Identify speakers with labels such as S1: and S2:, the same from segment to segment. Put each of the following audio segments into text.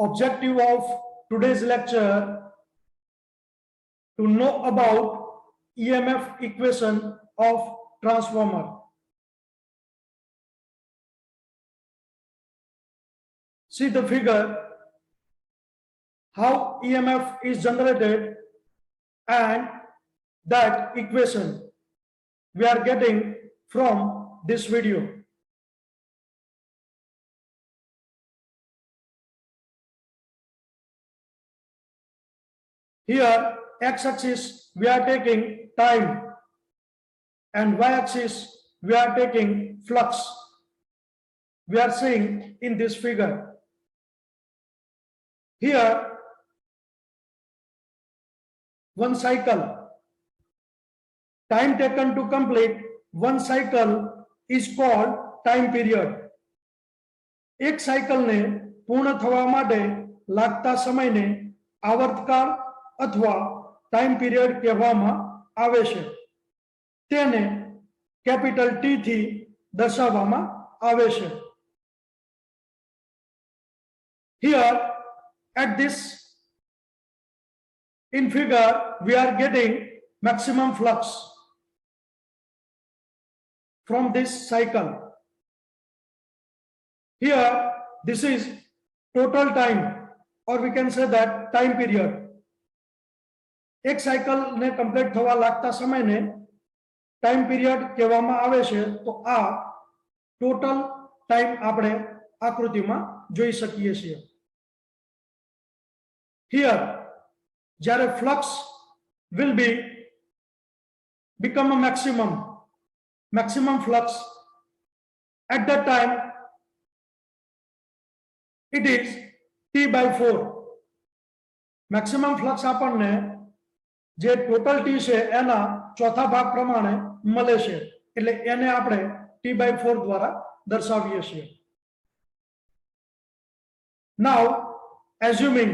S1: objective of today's lecture to know about EMF equation of transformer. See the figure, how EMF is generated, and that equation we are getting from this video. Here, x-axis we are taking time and y-axis we are taking flux. We are seeing in this figure. Here, one cycle, time taken to complete one cycle is called time period. एक cycle ने पूर्ण थवा माटे लागता समय ने आवर्तकाल अथवा time period कहेवामां आवे छे। तेने कैपिटल टी थी दर्शाववामां आवे छे। Here at this in figure we are getting maximum flux from this cycle. Here this is total time, or we can say that time period. एक साइकल ने कंप्लीट थवा लागता समय ने टाइम पीरियड कहेवामां आवे छे। तो आ टोटल टाइम आपणे आकृतिमां जोई सकीए छीए। हियर જ્યારે flux will become a maximum flux at that time it is T/4. maximum flux આપણને જે ટોટલ ટી છે એના ચોથા ભાગ પ્રમાણે મળે છે, એટલે એને આપણે T/4 દ્વારા દર્શાવીએ છીએ. Now assuming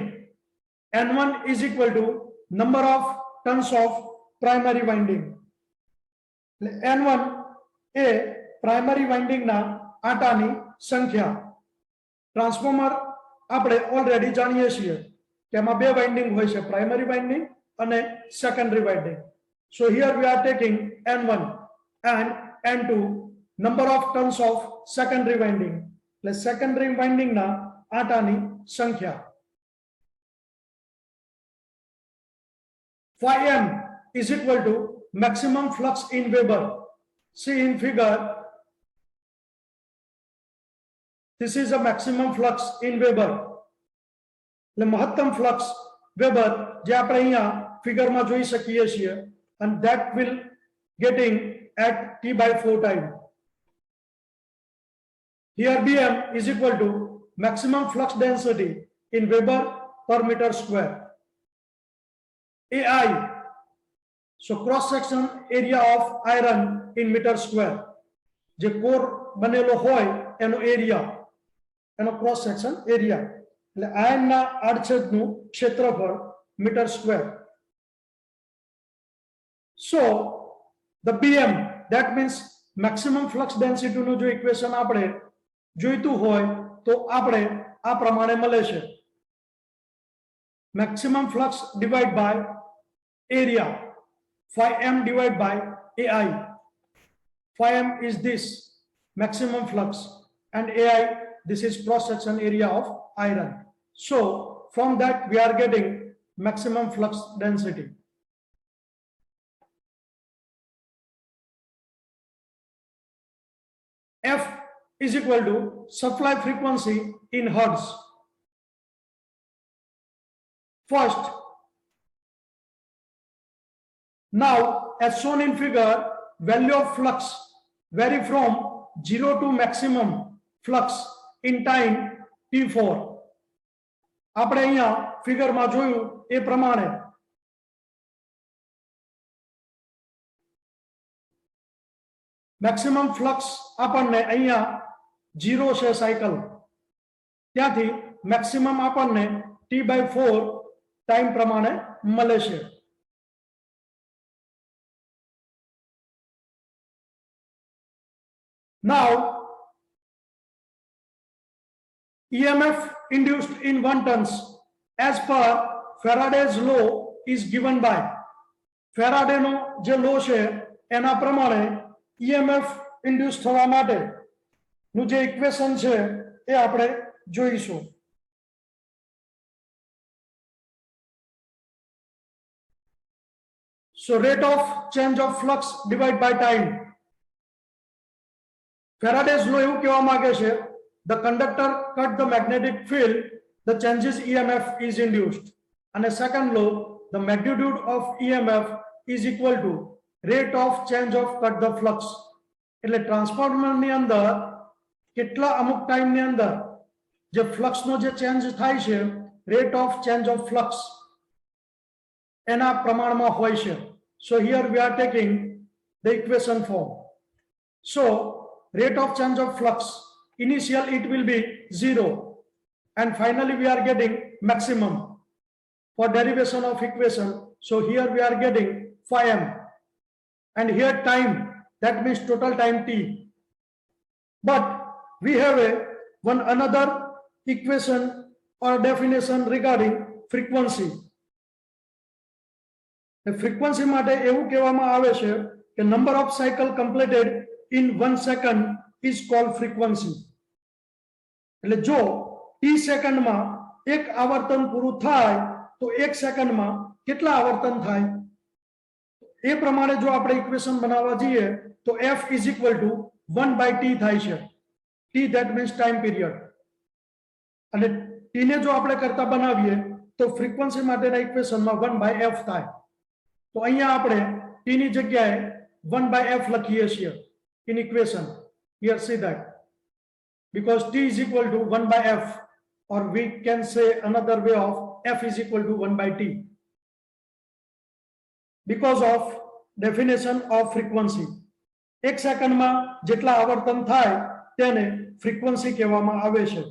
S1: N1 is equal to number of turns of primary winding. N1 A primary winding ના આંટાની સંખ્યા. ટ્રાન્સફોર્મર આપણે ઓલરેડી જાણીએ છીએ કે એમાં બે વાઇન્ડિંગ હોય છે, primary winding અને secondary winding. So here we are taking N1 and N2 number of turns of secondary winding. secondary winding ના આંટાની સંખ્યા. Phi m is equal to maximum flux in Weber. See in figure, this is a maximum flux in Weber. महत्तम flux Weber જે આપણે અહીંયા ફિગરમાં જોઈ શકીએ છીએ, and that will getting at T/4 time. Here Bm is equal to maximum flux density in Weber per meter square. AI, so cross section area of iron in meter square. જે core બનેલો હોય એનો area, એનો cross section area. એટલે iron ના આડછેદનું ક્ષેત્રફળ metre square. So the Bm, that means maximum flux density નું જો ઇક્વેશન આપણે જોઈતું હોય તો આપણે આ પ્રમાણે મળે છે. maximum flux divided by area, phi m divided by AI. Phi m is this maximum flux and AI this is cross section area of iron. So from that we are getting maximum flux density. F is equal to supply frequency in hertz. First, now as shown in figure, value of flux vary from 0 to maximum flux in time T4. આપણે અહીંયા ફિગરમાં જોયું એ પ્રમાણે maximum flux આપણને અહીંયા 0 છે cycle, ત્યાંથી maximum આપણને T/4 time પ્રમાણે મળે છે. Now EMF induced in 1 turns as per Faraday's law is given by Faraday નો જે લો છે એના પ્રમાણે EMF ઇન્ડ્યુસ થવા માટે નું જે ઇક્વેશન છે એ આપણે જોઈશું. So rate of change of flux divided by time. Faraday's law એવું કહેવા માંગે છે the conductor cut the magnetic field, the changes EMF is induced. And the second law, the magnitude of EMF is equal to rate of change of cut the flux. એટલે transformer ની અંદર કેટલા અમુક time ની અંદર જે flux નો જે change થાય છે rate of change of flux એના પ્રમાણમાં હોય છે. So here we are taking the equation form. So rate of change of flux, initial it will be 0 and finally we are getting maximum for derivation of equation. So here we are getting phi m and here time, that means total time t. But we have another equation or definition regarding frequency. The frequency માટે એવું કહેવામાં આવે છે કે number of cycle completed in 1 second is called frequency. એટલે જો t સેકન્ડમાં એક આવર્તન પૂરું થાય તો 1 સેકન્ડમાં કેટલા આવર્તન થાય એ પ્રમાણે જો આપણે ઇક્વેશન બનાવવા જઈએ તો f is equal to 1 by t થાય છે. t that means time period. અને t ને જો આપણે કરતા બનાવીએ તો ફ્રીક્વન્સી માટેના ઇક્વેશનમાં 1 by f થાય. તો અહીંયા આપણે t ની જગ્યાએ 1 by f લખીએ છીએ in equation. Here see that because t is equal to 1 by f, or we can say another way of f is equal to 1 by t because of definition of frequency. 1 સેકન્ડમાં જેટલા આવર્તન થાય તેને frequency કહેવામાં આવે છે.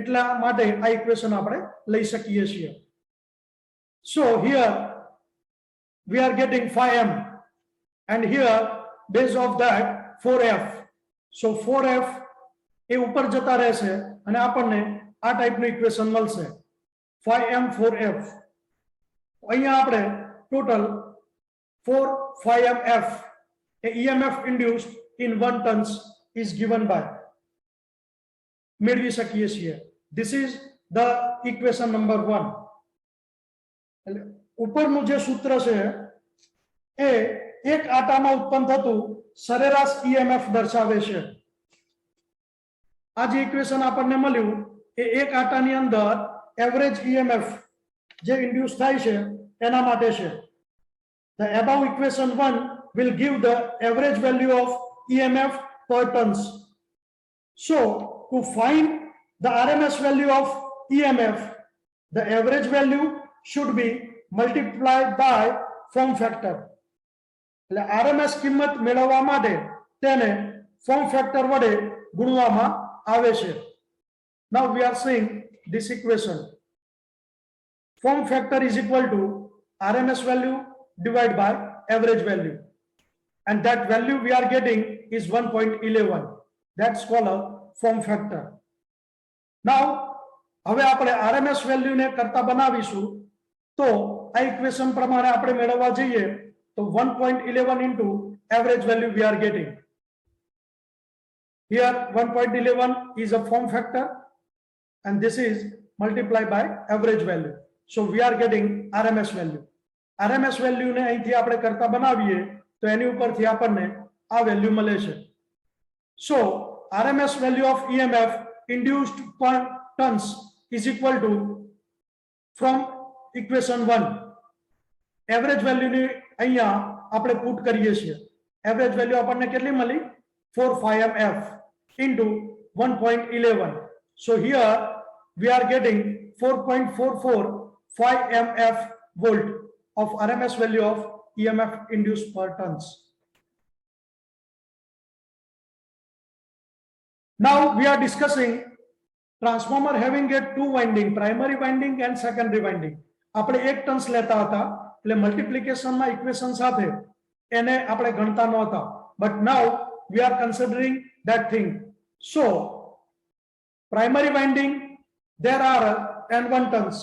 S1: એટલા માટે આ ઇક્વેશન આપણે લઈ શકીએ છીએ. So here we are getting phi m and here base of that 4f. So 4f એ ઉપર જતા રહેશે અને આપણને આ ટાઈપનું ઇક્વેશન મળશે phi m 4f. અહીંયા આપણે total 4 phi m f a EMF induced in 1 turns is given by મેળવી શકીએ છીએ. This is the equation number 1. ઉપરનું જે સૂત્ર છે એ એક આટામાં ઉત્પન્ન થતું સરેરાશ EMF દર્શાવે છે. આ જે ઇક્વેશન આપણને મળ્યું એ એક આટાની અંદર એવરેજ EMF જે ઇન્ડ્યુસ થાય છે એના માટે છે. The above equation 1 will give the average value of EMF per turns. So to find the RMS value of EMF, the average value should be multiplied by form factor. એટલે RMS કિંમત મેળવવા માટે તેને form factor વડે ગુણવામાં આવે છે. Now we are seeing this equation. Form factor is equal to RMS value divided by average value, and that value we are getting is 1.11. That's called a form factor. Now હવે આપણે RMS value ને કરતા બનાવીશું તો આ equation પ્રમાણે આપણે મેળવવા જઈએ તો 1.11 into average value we are getting. Here 1.11 is a form factor and this is multiplied by average value. So we are getting RMS value. RMS value ને અહીંથી આપણે કરતા બનાવીએ તો એની ઉપરથી આપણને આ વેલ્યુ મળે છે. So RMS value of EMF induced per turns is equal to, from equation 1, average value ની અહીંયા આપણે પુટ કરીએ છીએ. એવરેજ વેલ્યુ આપણને કેટલી મળી 4 phi m f into 1.11. So here we are getting 4.44 phi m f volt of RMS value of EMF induced per turns. Now we are discussing transformer having a 2 winding, primary winding and secondary winding. આપણે 1 turns લેતા હતા એટલે મલ્ટીપ્લિકેશનમાં equation સાથે એને આપણે ગણતા નહોતા, but now we are considering that thing. So primary winding there are N1 turns.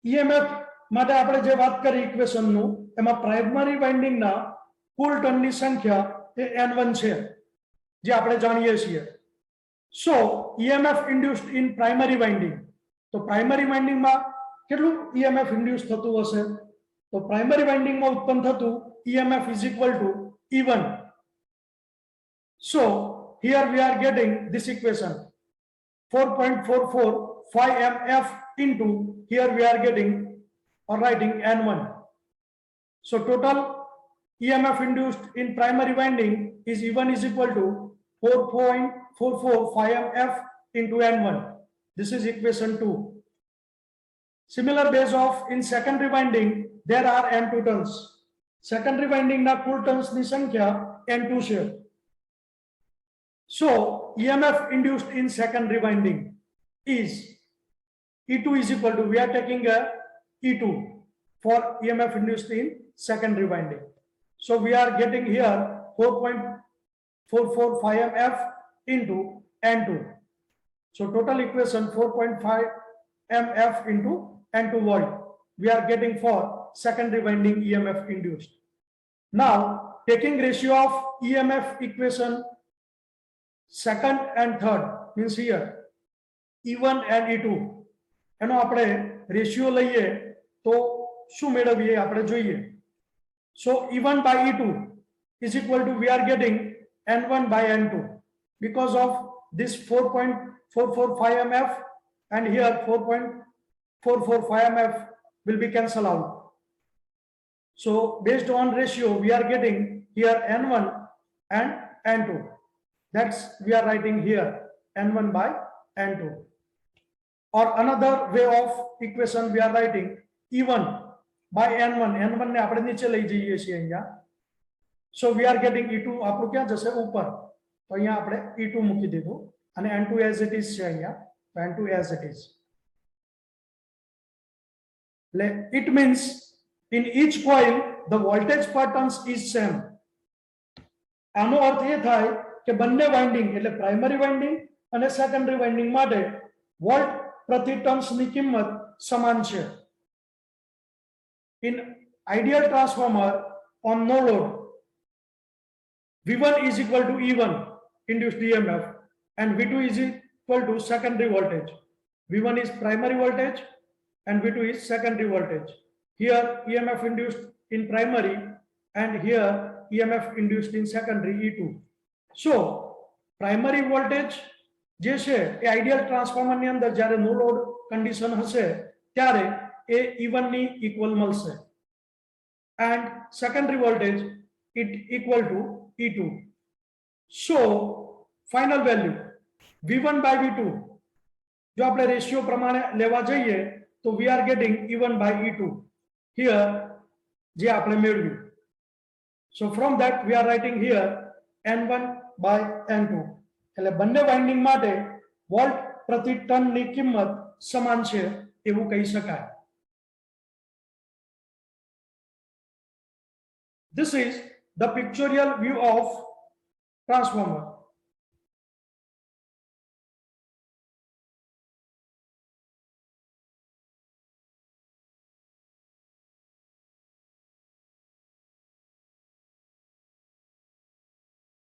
S1: EMF માટે આપણે જે વાત કરી ઇક્વેશન નું એમાં પ્રાઇમરી વાઇન્ડિંગ ના કુલ ટર્ન ની સંખ્યા એ N1 છે જે આપણે જાણીએ છીએ. So EMF induced in primary winding, તો primary winding માં કેટલું EMF induced થતું હશે? તો primary winding માં ઉત્પન્ન થતું EMF is equal to E1. So here we are getting this equation 4.445 mF into, here we are getting or writing N1. So total EMF induced in primary winding is E1 is equal to 4.445 mF into N1. This is equation 2. Similar base of in secondary winding there are N2 turns. Secondary winding na कुल turns ni संख्या N2 છે. So EMF induced in secondary winding is E2 is equal to, we are taking a E2 for EMF induced in secondary winding. So we are getting here 4.445 mF into N2. So total equation 4.5 mF into N2 volt we are getting for secondary winding EMF induced. Now taking ratio of EMF equation second and third means here E1 and E2 એનો આપણે ratio લઈએ તો શું મેળવીએ આપણે જોઈએ. So E1 by E2 is equal to, we are getting N1 by N2 because of this 4.445 mF and here 4.445 mF will be cancelled out. So based on ratio we are getting here N1 and N2. That's we are writing here N1 by N2. Or another way of equation we are writing E1 by N1. N1 ને આપણે નીચે લઈ જઈએ છીએ અહીંયા. So we are getting E2 આપણું ક્યાં જશે? ઉપર. તો અહીંયા આપણે E2 મૂકી દીધું અને N2 as it is છે અહીંયા. તો N2 as it is. It means in each coil the voltage per turns is same. આનો અર્થ એ થાય કે બંને વાઇન્ડિંગ એટલે પ્રાઇમરી વાઇન્ડિંગ અને સેકન્ડરી વાઇન્ડિંગ માટે વોલ્ટ પ્રતિ ટર્ન્સ ની કિંમત સમાન છે. In ideal transformer on no load, V1 is equal to E1 induced EMF and V2 is equal to secondary voltage. V1 is primary voltage and V2 is secondary voltage. Here EMF induced in primary and here EMF induced in secondary E2. So primary voltage જે છે એ ideal transformer ની અંદર જ્યારે નો load condition હશે ત્યારે એ E1 ની equal મળશે and secondary voltage it equal to E2. So final value V1 by V2 જો આપણે રેશિયો પ્રમાણે લેવા જઈએ તો we are getting E1 by E2 here જે આપણે મેળવ્યું. So from that we are writing here N1 by N2. એટલે બંને વાઇન્ડિંગ માટે વોલ્ટ પ્રતિ ટન ની કિંમત સમાન છે એવું કહી શકાય. This is the pictorial view of transformer.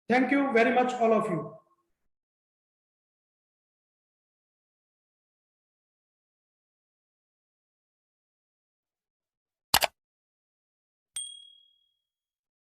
S1: Thank you very much all of you.